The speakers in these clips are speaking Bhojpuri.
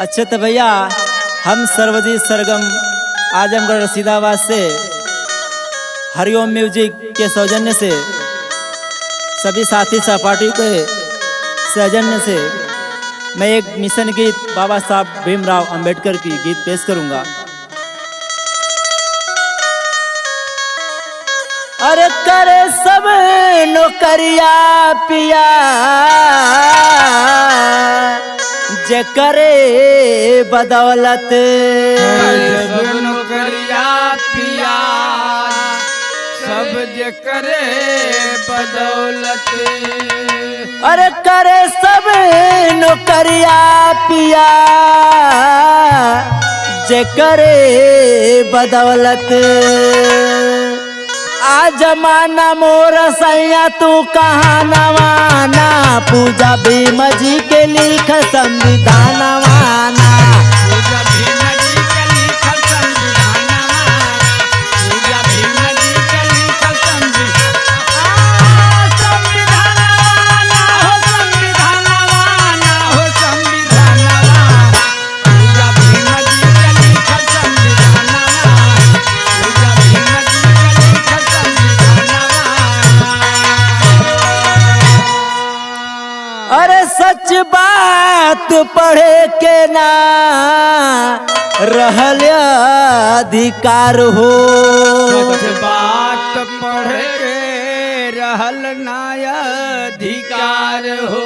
अच्छा तो भैया हम सर्वजीत सरगम आजमगढ़ रशीदाबाद से हरिओम म्यूजिक के सौजन्य से सभी साथी सहपाठी के सौजन्य से मैं एक मिशन गीत बाबा साहब भीमराव अंबेडकर की गीत पेश करूंगा। अरे करे सब नौकरिया पिया जे करे बदौलत, सब नौकरिया पिया सब जे करे बदौलत। अरे करे सब नौकरिया पिया जे करे बदौलत। आ जमाना मोर सैया तू कहाँ नवाना, पूजा भीम जी के लिख संविधान वाना। पूजा भीम जी के लिखल संविधानवा, पूजा भीम जी के लिखल संविधानवा हो संविधानवा हो संविधानवा। पूजा भीम जी के लिखल संविधानवा, पूजा भीम जी के लिखल संविधानवा। अरे सच बात पढ़े के ना रहल अधिकार हो, सच बात पढ़ के रहल नाय अधिकार हो।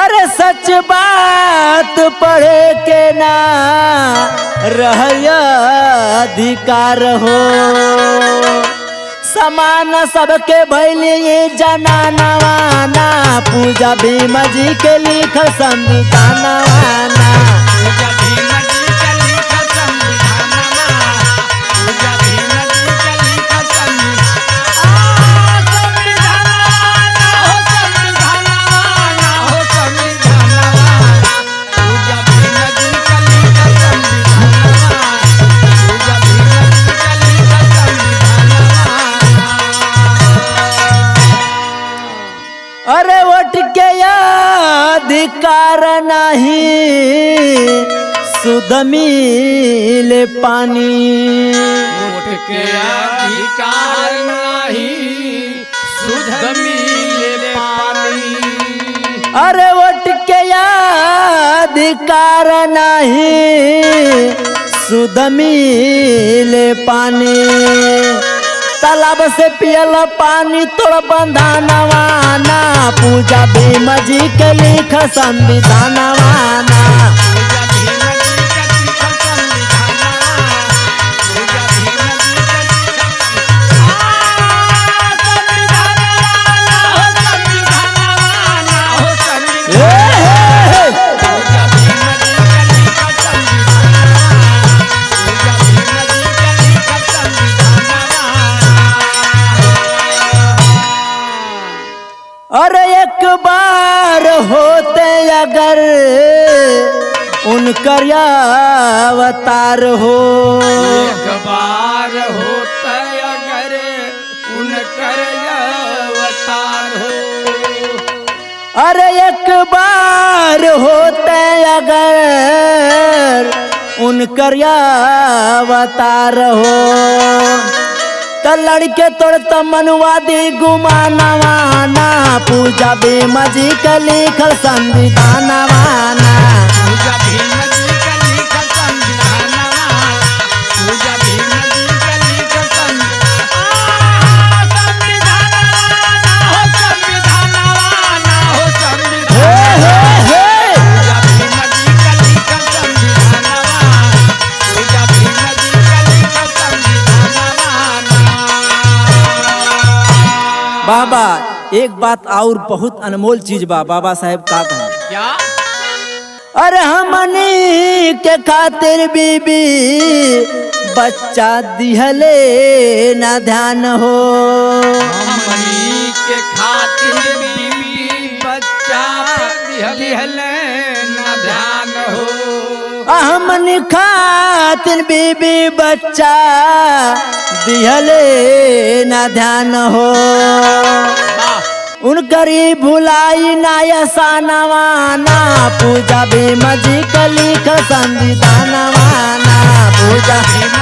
अरे सच बात पढ़े के ना रहल अधिकार हो। समान सबके भैलिए जनानवाना, पूजा भीम जी के लिख संविधानवाना। पूजा भीम जी के लिखल संविधानवा, पूजा भीम जी के लिखल संविधानवा हो संविधानवा। पूजा भीम जी के लिखल संविधानवा, पूजा भीम जी के लिखल संविधानवा। अरे वोट के अधिकार नहीं सुध मिले पानी, वोट के अधिकार नहीं शुद्ध मिले पानी। अरे वोट के अधिकार नहीं सुध मिले पानी। तालाब से पियल पानी तोड़ बंधानवाना, पूजा भीम जी के लिख संविधानवाना। पूजा भीम जी के लिखल संविधानवा, पूजा भीम जी के लिखल संविधानवा हो संविधानवा। पूजा भीम जी के लिखल संविधानवा, पूजा भीम जी के लिखल संविधानवा। अरे एक बार होते अगर उनकर अवतार हो, एक बार होता अगर उनकर अवतार हो। अरे एक बार होते अगर उनकर अवतार हो। त लड़के तोड़ मनुवादी गुमानवाना, पूजा भीम जी के लिखल संविधानवाना। पूजा भीम जी के लिखल संविधानवा, पूजा भीम जी के लिखल संविधानवा हो संविधानवा। पूजा भीम जी के लिखल संविधानवा, पूजा भीम जी के लिखल संविधानवा। बाबा एक बात और बहुत अनमोल चीज बा, बाबा साहेब का कहा। क्या? अरे हमनी के खातिर बीबी बच्चा दिहले न ध्यान हो। हमनी के खातिर बीवी बच्चा दिहले न ध्यान हो। हमनी खातिर बीबी बच्चा दिहले न ध्यान हो। उनकरी भुलाई नायसा नवाना पूजा भीम जी का लिख संविधानवाना पूजा भीम